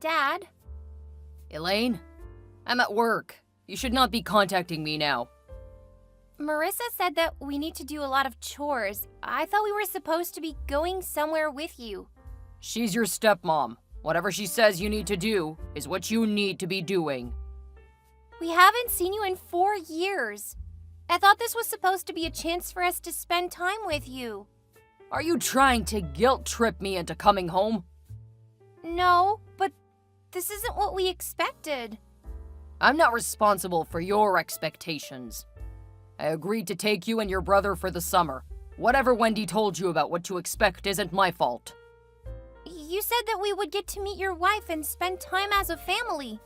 Dad? Elaine? I'm at work. You should not be contacting me now. Marissa said that we need to do a lot of chores. I thought we were supposed to be going somewhere with you. She's your stepmom. Whatever she says you need to do is what you need to be doing. We haven't seen you in 4 years. I thought this was supposed to be a chance for us to spend time with you. Are you trying to guilt trip me into coming home? No, but this isn't what we expected. I'm not responsible for your expectations. I agreed to take you and your brother for the summer. Whatever Wendy told you about what to expect isn't my fault. You said that we would get to meet your wife and spend time as a family.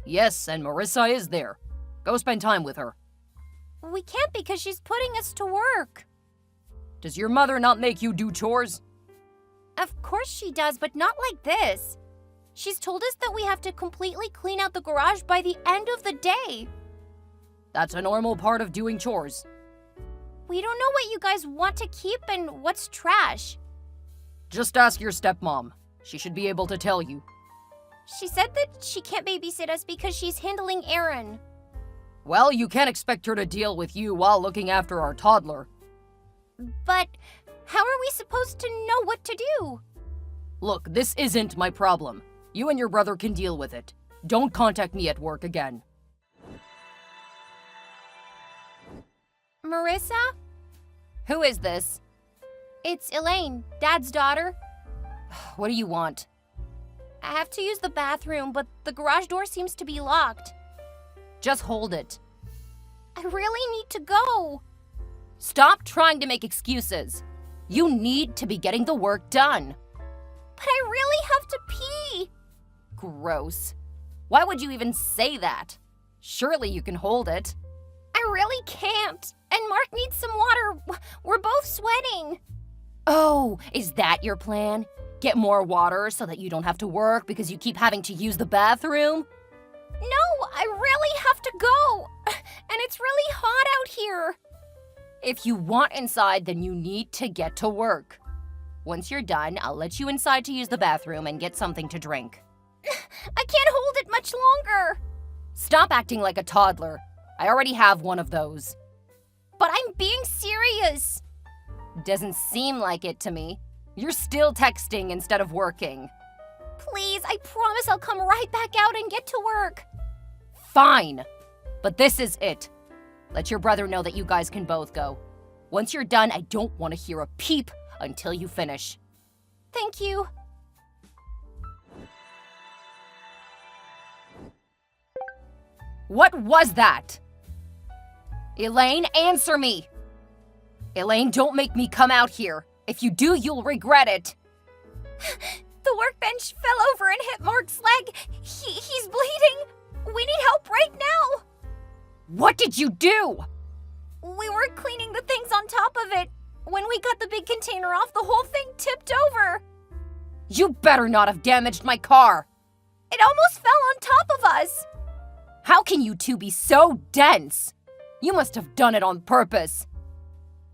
Yes, and Marissa is there. Go spend time with her. We can't because she's putting us to work. Does your mother not make you do chores? Of course she does, but not like this. She's told us that we have to completely clean out the garage by the end of the day. That's a normal part of doing chores. We don't know what you guys want to keep and what's trash. Just ask your stepmom. She should be able to tell you. She said that she can't babysit us because she's handling Aaron. Well, you can't expect her to deal with you while looking after our toddler. But how are we supposed to know what to do? Look, this isn't my problem. You and your brother can deal with it. Don't contact me at work again. Marissa? Who is this? It's Elaine, Dad's daughter. What do you want? I have to use the bathroom, but the garage door seems to be locked. Just hold it. I really need to go. Stop trying to make excuses. You need to be getting the work done. But I really have to pee. Gross. Why would you even say that? Surely you can hold it. I really can't. And Mark needs some water. We're both sweating. Oh, is that your plan? Get more water so that you don't have to work because you keep having to use the bathroom? No, I really have to go. And it's really hot out here. If you want inside, then you need to get to work. Once you're done, I'll let you inside to use the bathroom and get something to drink. I can't hold it much longer. Stop acting like a toddler. I already have one of those. But I'm being serious. Doesn't seem like it to me. You're still texting instead of working. Please, I promise I'll come right back out and get to work. Fine. But this is it. Let your brother know that you guys can both go. Once you're done, I don't want to hear a peep until you finish. Thank you. What was that? Elaine, answer me! Elaine, don't make me come out here. If you do, you'll regret it. The workbench fell over and hit Mark's leg. He's bleeding. We need help right now. What did you do? We were cleaning the things on top of it. When we got the big container off, the whole thing tipped over. You better not have damaged my car. It almost fell on top of us. How can you two be so dense? You must have done it on purpose.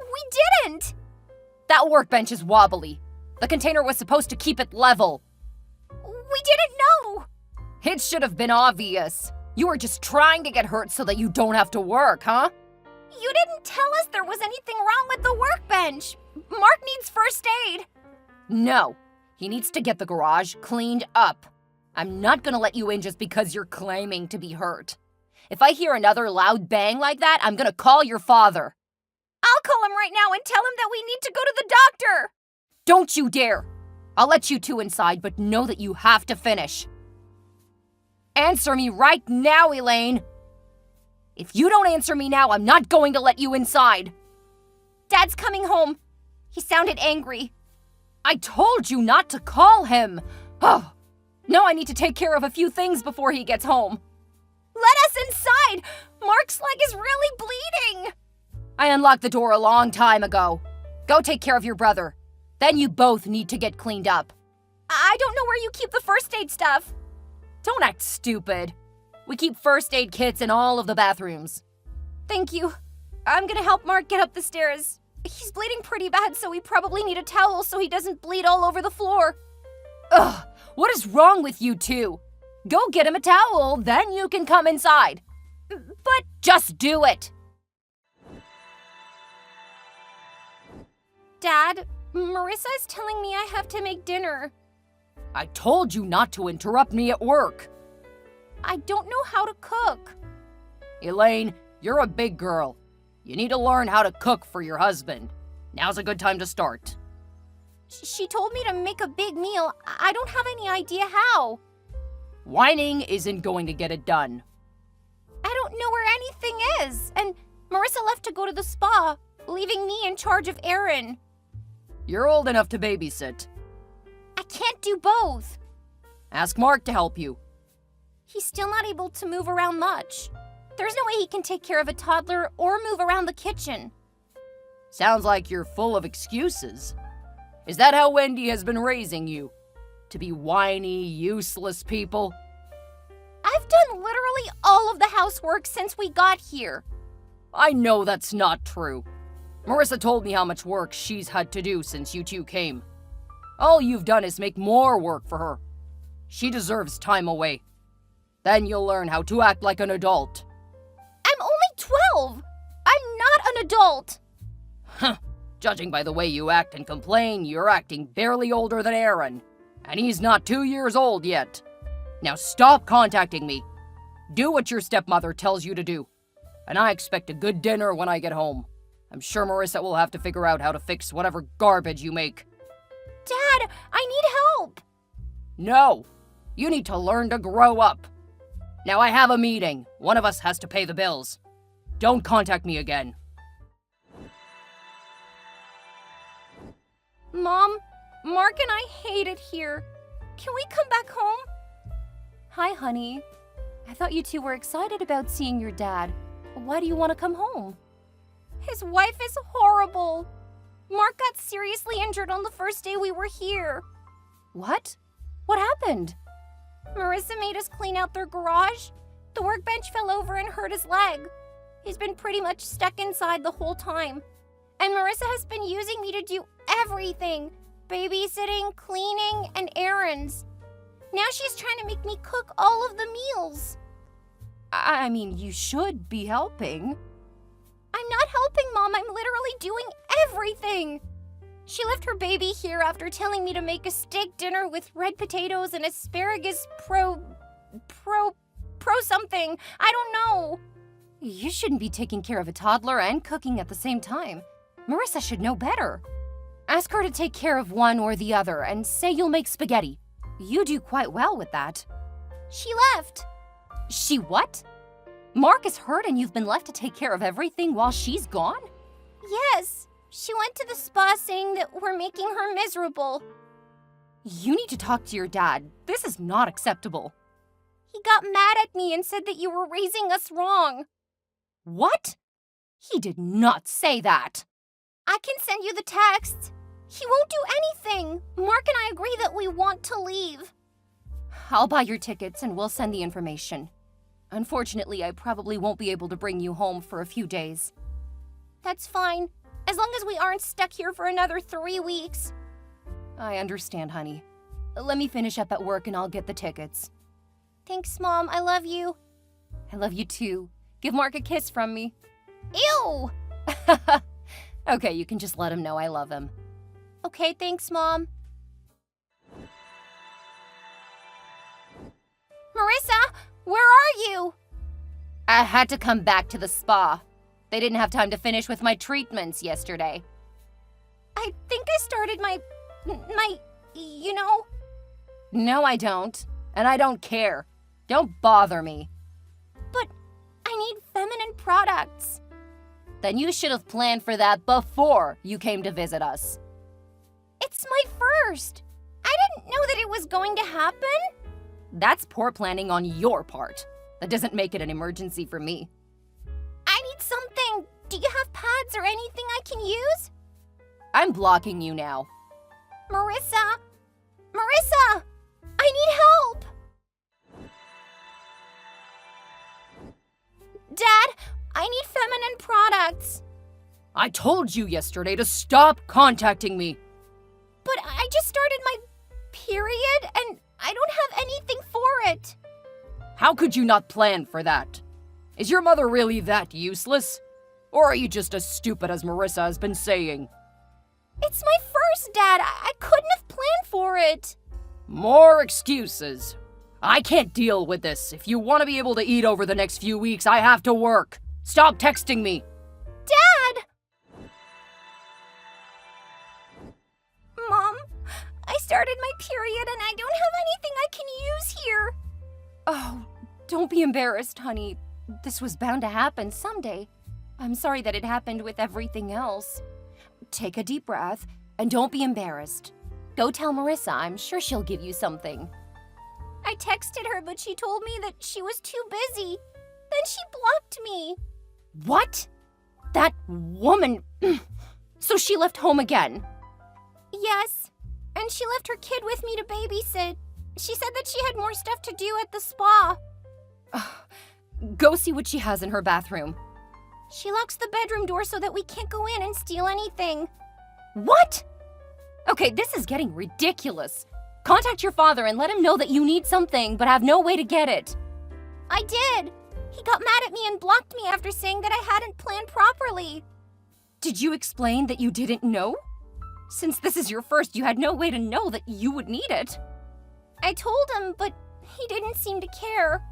We didn't. That workbench is wobbly. The container was supposed to keep it level. We didn't know. It should have been obvious. You were just trying to get hurt so that you don't have to work, huh? You didn't tell us there was anything wrong with the workbench. Mark needs first aid. No, he needs to get the garage cleaned up. I'm not gonna let you in just because you're claiming to be hurt. If I hear another loud bang like that, I'm gonna call your father. I'll call him right now and tell him that we need to go to the doctor. Don't you dare. I'll let you two inside, but know that you have to finish. Answer me right now, Elaine. If you don't answer me now, I'm not going to let you inside. Dad's coming home. He sounded angry. I told you not to call him. Oh, now I need to take care of a few things before he gets home. Let us inside. Mark's leg is really bleeding. I unlocked the door a long time ago. Go take care of your brother. Then you both need to get cleaned up. I don't know where you keep the first aid stuff. Don't act stupid. We keep first aid kits in all of the bathrooms. Thank you. I'm gonna help Mark get up the stairs. He's bleeding pretty bad, so we probably need a towel so he doesn't bleed all over the floor. Ugh, What is wrong with you two? Go get him a towel, then you can come inside. But just do it. Dad, Marissa is telling me I have to make dinner. I told you not to interrupt me at work. I don't know how to cook. Elaine, you're a big girl. You need to learn how to cook for your husband. Now's a good time to start. She told me to make a big meal. I don't have any idea how. Whining isn't going to get it done. I don't know where anything is. And Marissa left to go to the spa, leaving me in charge of Aaron. You're old enough to babysit. I can't do both. Ask Mark to help you. He's still not able to move around much. There's no way he can take care of a toddler or move around the kitchen. Sounds like you're full of excuses. Is that how Wendy has been raising you? To be whiny, useless people? I've done literally all of the housework since we got here. I know that's not true. Marissa told me how much work she's had to do since you two came. All you've done is make more work for her. She deserves time away. Then you'll learn how to act like an adult. I'm only 12. I'm not an adult. Huh. Judging by the way you act and complain, you're acting barely older than Aaron. And he's not 2 years old yet. Now stop contacting me. Do what your stepmother tells you to do. And I expect a good dinner when I get home. I'm sure Marissa will have to figure out how to fix whatever garbage you make. Dad, I need help. No. You need to learn to grow up. Now I have a meeting. One of us has to pay the bills. Don't contact me again. Mom, Mark and I hate it here. Can we come back home? Hi, honey. I thought you two were excited about seeing your dad. Why do you want to come home? His wife is horrible. Mark got seriously injured on the first day we were here. What? What happened? Marissa made us clean out their garage. The workbench fell over and hurt his leg. He's been pretty much stuck inside the whole time. And Marissa has been using me to do everything. Babysitting, cleaning, and errands. Now she's trying to make me cook all of the meals. I mean, you should be helping. I'm not helping, Mom. I'm literally doing everything. She left her baby here after telling me to make a steak dinner with red potatoes and asparagus pro something. I don't know. You shouldn't be taking care of a toddler and cooking at the same time. Marissa should know better. Ask her to take care of one or the other and say you'll make spaghetti. You do quite well with that. She left. She what? Mark is hurt and you've been left to take care of everything while she's gone? Yes. She went to the spa saying that we're making her miserable. You need to talk to your dad. This is not acceptable. He got mad at me and said that you were raising us wrong. What? He did not say that. I can send you the texts. He won't do anything. Mark and I agree that we want to leave. I'll buy your tickets and we'll send the information. Unfortunately, I probably won't be able to bring you home for a few days. That's fine, as long as we aren't stuck here for another 3 weeks. I understand, honey. Let me finish up at work and I'll get the tickets. Thanks, Mom. I love you. I love you too. Give Mark a kiss from me. Ew! Okay, you can just let him know I love him. Okay, thanks, Mom. Marissa, where are you? I had to come back to the spa. They didn't have time to finish with my treatments yesterday. I think I started my, you know. No, I don't. And I don't care. Don't bother me. But I need feminine products. Then you should have planned for that before you came to visit us. It's my first. I didn't know that it was going to happen. That's poor planning on your part. That doesn't make it an emergency for me. I need something. Do you have pads or anything I can use? I'm blocking you now. Marissa! Marissa! I need help! Dad, I need feminine products. I told you yesterday to stop contacting me. But I just started my period and I don't How could you not plan for that? Is your mother really that useless? Or are you just as stupid as Marissa has been saying? It's my first, Dad. I couldn't have planned for it. More excuses. I can't deal with this. If you want to be able to eat over the next few weeks, I have to work. Stop texting me. Dad! Mom, I started my period and I don't have anything I can use here. Oh, don't be embarrassed, honey. This was bound to happen someday. I'm sorry that it happened with everything else. Take a deep breath and don't be embarrassed. Go tell Marissa. I'm sure she'll give you something. I texted her, but she told me that she was too busy. Then she blocked me. What? That woman... So she left home again? Yes, and she left her kid with me to babysit. She said that she had more stuff to do at the spa. Go see what she has in her bathroom. She locks the bedroom door so that we can't go in and steal anything. What? Okay, this is getting ridiculous. Contact your father and let him know that you need something but have no way to get it. I did. He got mad at me and blocked me after saying that I hadn't planned properly. Did you explain that you didn't know? Since this is your first, you had no way to know that you would need it. I told him, but he didn't seem to care.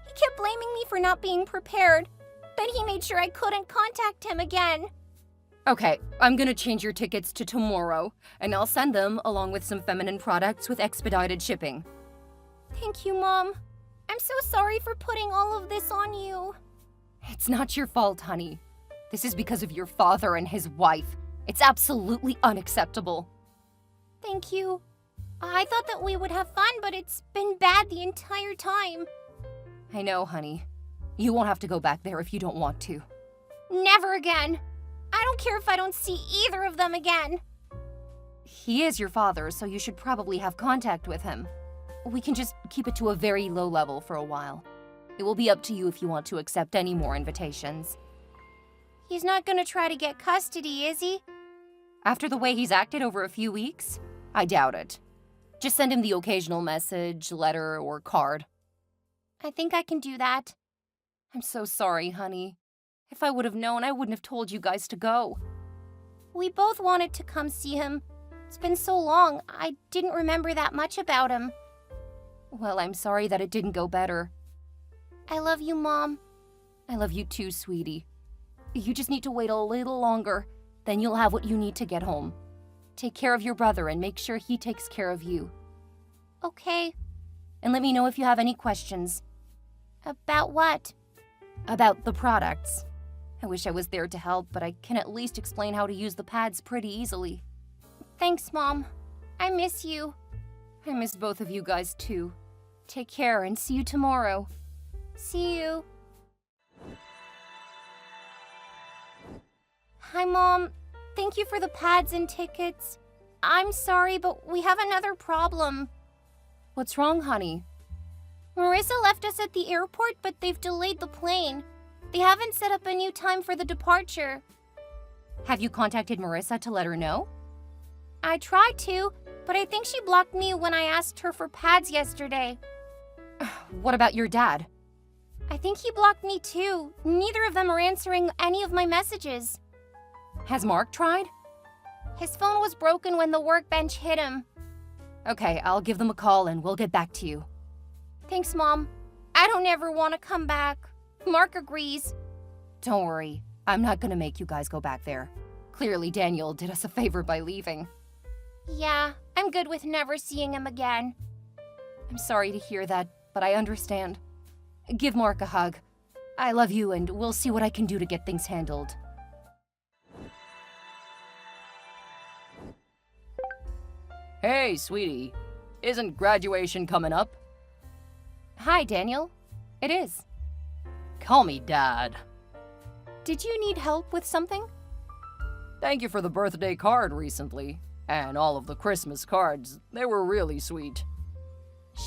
He kept blaming me for not being prepared. Then he made sure I couldn't contact him again. Okay, I'm gonna change your tickets to tomorrow, and I'll send them along with some feminine products with expedited shipping. Thank you, Mom. I'm so sorry for putting all of this on you. It's not your fault, honey. This is because of your father and his wife. It's absolutely unacceptable. Thank you. I thought that we would have fun, but it's been bad the entire time. I know, honey. You won't have to go back there if you don't want to. Never again. I don't care if I don't see either of them again. He is your father, so you should probably have contact with him. We can just keep it to a very low level for a while. It will be up to you if you want to accept any more invitations. He's not gonna try to get custody, is he? After the way he's acted over a few weeks? I doubt it. Just send him the occasional message, letter, or card. I think I can do that. I'm so sorry, honey. If I would have known, I wouldn't have told you guys to go. We both wanted to come see him. It's been so long, I didn't remember that much about him. Well, I'm sorry that it didn't go better. I love you, Mom. I love you too, sweetie. You just need to wait a little longer, then you'll have what you need to get home. Take care of your brother and make sure he takes care of you. Okay. And let me know if you have any questions. About what? About the products. I wish I was there to help, but I can at least explain how to use the pads pretty easily. Thanks, Mom. I miss you. I miss both of you guys too. Take care and see you tomorrow. See you. Hi, Mom. Thank you for the pads and tickets. I'm sorry, but we have another problem. What's wrong, honey? Marissa left us at the airport, but they've delayed the plane. They haven't set up a new time for the departure. Have you contacted Marissa to let her know? I tried to, but I think she blocked me when I asked her for pads yesterday. What about your dad? I think he blocked me too. Neither of them are answering any of my messages. Has Mark tried? His phone was broken when the workbench hit him. Okay, I'll give them a call and we'll get back to you. Thanks, Mom. I don't ever want to come back. Mark agrees. Don't worry. I'm not gonna make you guys go back there. Clearly, Daniel did us a favor by leaving. Yeah, I'm good with never seeing him again. I'm sorry to hear that, but I understand. Give Mark a hug. I love you, and we'll see what I can do to get things handled. Hey, sweetie. Isn't graduation coming up? Hi, Daniel. It is. Call me Dad. Did you need help with something? Thank you for the birthday card recently, and all of the Christmas cards. They were really sweet.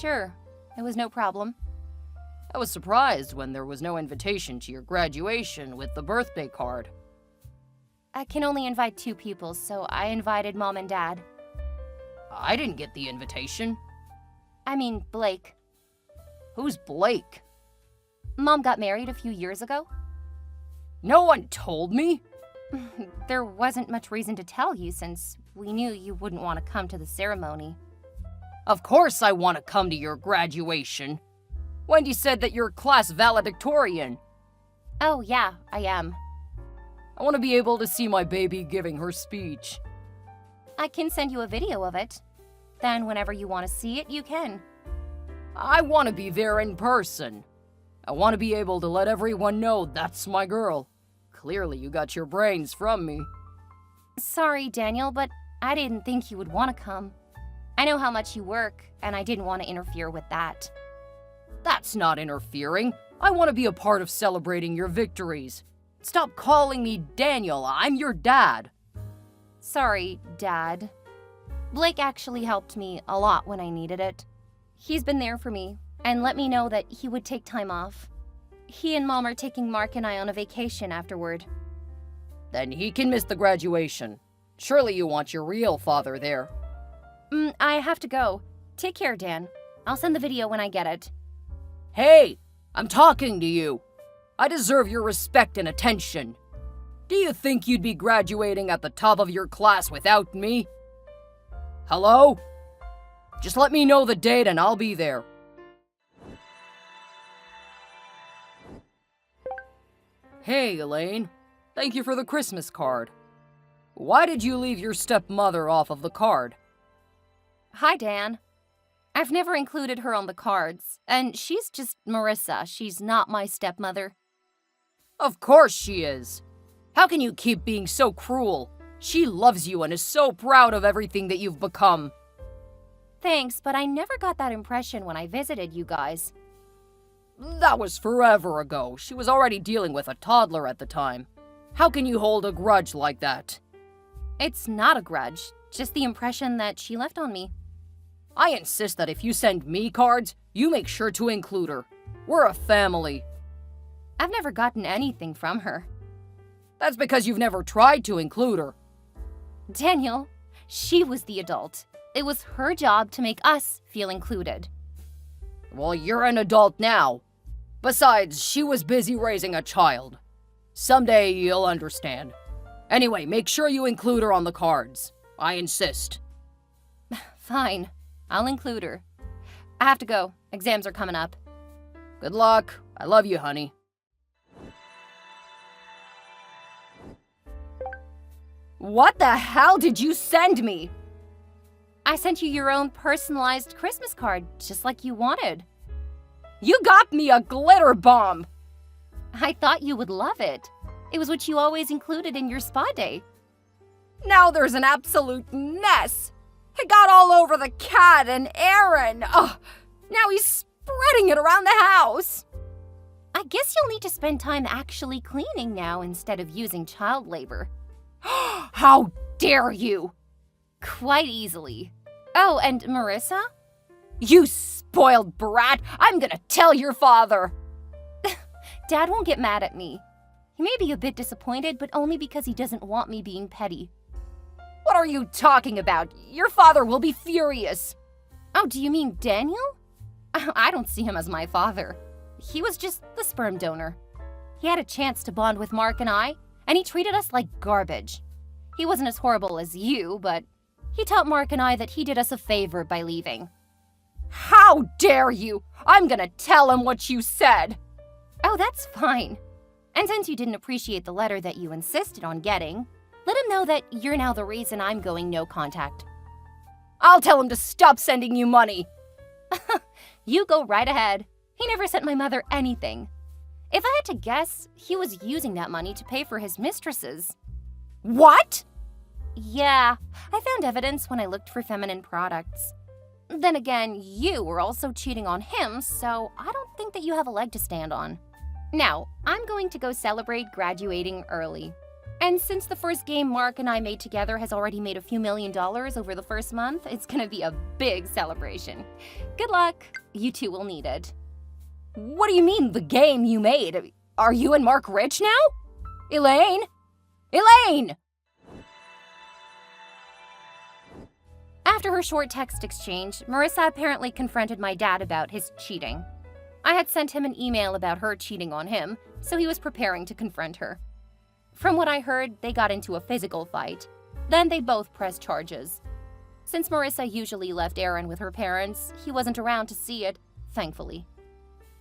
Sure, it was no problem. I was surprised when there was no invitation to your graduation with the birthday card. I can only invite 2 people, so I invited Mom and Dad. I didn't get the invitation. I mean, Blake. Who's Blake? Mom got married a few years ago. No one told me. There wasn't much reason to tell you since we knew you wouldn't want to come to the ceremony. Of course I want to come to your graduation. Wendy said that you're class valedictorian. Oh yeah, I am. I want to be able to see my baby giving her speech. I can send you a video of it. Then whenever you want to see it, you can. I want to be there in person. I want to be able to let everyone know that's my girl. Clearly you got your brains from me. Sorry, Daniel, but I didn't think you would want to come. I know how much you work, and I didn't want to interfere with that. That's not interfering. I want to be a part of celebrating your victories. Stop calling me Daniel. I'm your dad. Sorry, Dad. Blake actually helped me a lot when I needed it. He's been there for me and let me know that he would take time off. He and Mom are taking Mark and I on a vacation afterward. Then he can miss the graduation. Surely you want your real father there. I have to go. Take care, Dan. I'll send the video when I get it. Hey, I'm talking to you. I deserve your respect and attention. Do you think you'd be graduating at the top of your class without me? Hello? Just let me know the date and I'll be there. Hey, Elaine. Thank you for the Christmas card. Why did you leave your stepmother off of the card? Hi, Dan. I've never included her on the cards, and she's just Marissa. She's not my stepmother. Of course she is. How can you keep being so cruel? She loves you and is so proud of everything that you've become. Thanks, but I never got that impression when I visited you guys. That was forever ago. She was already dealing with a toddler at the time. How can you hold a grudge like that? It's not a grudge, just the impression that she left on me. I insist that if you send me cards, you make sure to include her. We're a family. I've never gotten anything from her. That's because you've never tried to include her. Daniel, she was the adult. It was her job to make us feel included. Well, you're an adult now. Besides, she was busy raising a child. Someday you'll understand. Anyway, make sure you include her on the cards. I insist. Fine. I'll include her. I have to go. Exams are coming up. Good luck. I love you, honey. What the hell did you send me? I sent you your own personalized Christmas card, just like you wanted. You got me a glitter bomb! I thought you would love it. It was what you always included in your spa day. Now there's an absolute mess. It got all over the cat and Aaron. Oh, now he's spreading it around the house. I guess you'll need to spend time actually cleaning now instead of using child labor. How dare you! Quite easily. Oh, and Marissa? You spoiled brat! I'm gonna tell your father! Dad won't get mad at me. He may be a bit disappointed, but only because he doesn't want me being petty. What are you talking about? Your father will be furious. Oh, do you mean Daniel? I don't see him as my father. He was just the sperm donor. He had a chance to bond with Mark and I, and he treated us like garbage. He wasn't as horrible as you, but he taught Mark and I that he did us a favor by leaving. How dare you! I'm gonna tell him what you said! Oh, that's fine. And since you didn't appreciate the letter that you insisted on getting, let him know that you're now the reason I'm going no contact. I'll tell him to stop sending you money. You go right ahead. He never sent my mother anything. If I had to guess, he was using that money to pay for his mistresses. What? Yeah, I found evidence when I looked for feminine products. Then again, you were also cheating on him, so I don't think that you have a leg to stand on. Now, I'm going to go celebrate graduating early. And since the first game Mark and I made together has already made a few $1 million over the first month, it's gonna be a big celebration. Good luck. You two will need it. What do you mean, the game you made? Are you and Mark rich now? Elaine? Elaine! After her short text exchange, Marissa apparently confronted my dad about his cheating. I had sent him an email about her cheating on him, so he was preparing to confront her. From what I heard, they got into a physical fight. Then they both pressed charges. Since Marissa usually left Aaron with her parents, he wasn't around to see it, thankfully.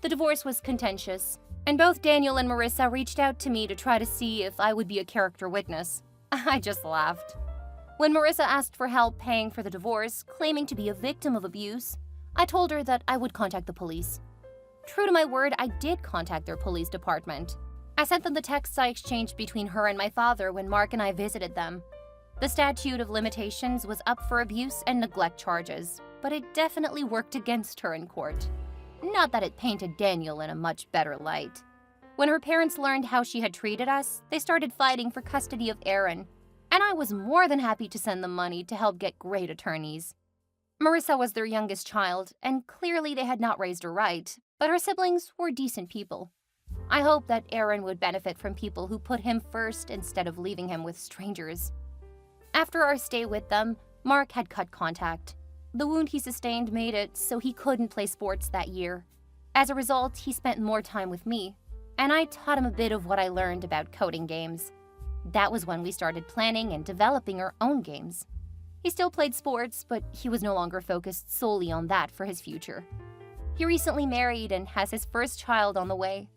The divorce was contentious, and both Daniel and Marissa reached out to me to try to see if I would be a character witness. I just laughed. When Marissa asked for help paying for the divorce, claiming to be a victim of abuse, I told her that I would contact the police. True to my word, I did contact their police department. I sent them the texts I exchanged between her and my father when Mark and I visited them. The statute of limitations was up for abuse and neglect charges, but it definitely worked against her in court. Not that it painted Daniel in a much better light. When her parents learned how she had treated us, they started fighting for custody of Aaron, and I was more than happy to send them money to help get great attorneys. Marissa was their youngest child, and clearly they had not raised her right, but her siblings were decent people. I hope that Aaron would benefit from people who put him first instead of leaving him with strangers. After our stay with them, Mark had cut contact. The wound he sustained made it so he couldn't play sports that year. As a result, he spent more time with me, and I taught him a bit of what I learned about coding games. That was when we started planning and developing our own games. He still played sports, but he was no longer focused solely on that for his future. He recently married and has his first child on the way.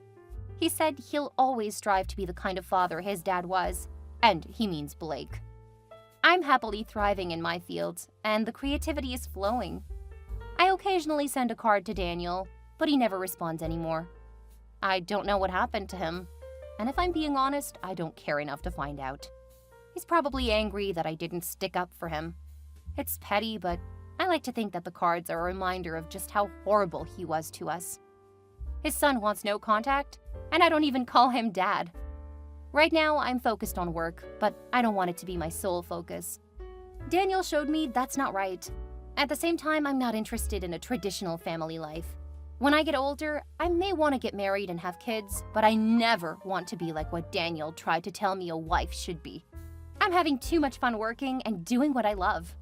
He said he'll always strive to be the kind of father his dad was, and he means Blake. I'm happily thriving in my field, and the creativity is flowing. I occasionally send a card to Daniel, but he never responds anymore. I don't know what happened to him, and if I'm being honest, I don't care enough to find out. He's probably angry that I didn't stick up for him. It's petty, but I like to think that the cards are a reminder of just how horrible he was to us. His son wants no contact, and I don't even call him Dad. Right now, I'm focused on work, but I don't want it to be my sole focus. Daniel showed me that's not right. At the same time, I'm not interested in a traditional family life. When I get older, I may want to get married and have kids, but I never want to be like what Daniel tried to tell me a wife should be. I'm having too much fun working and doing what I love.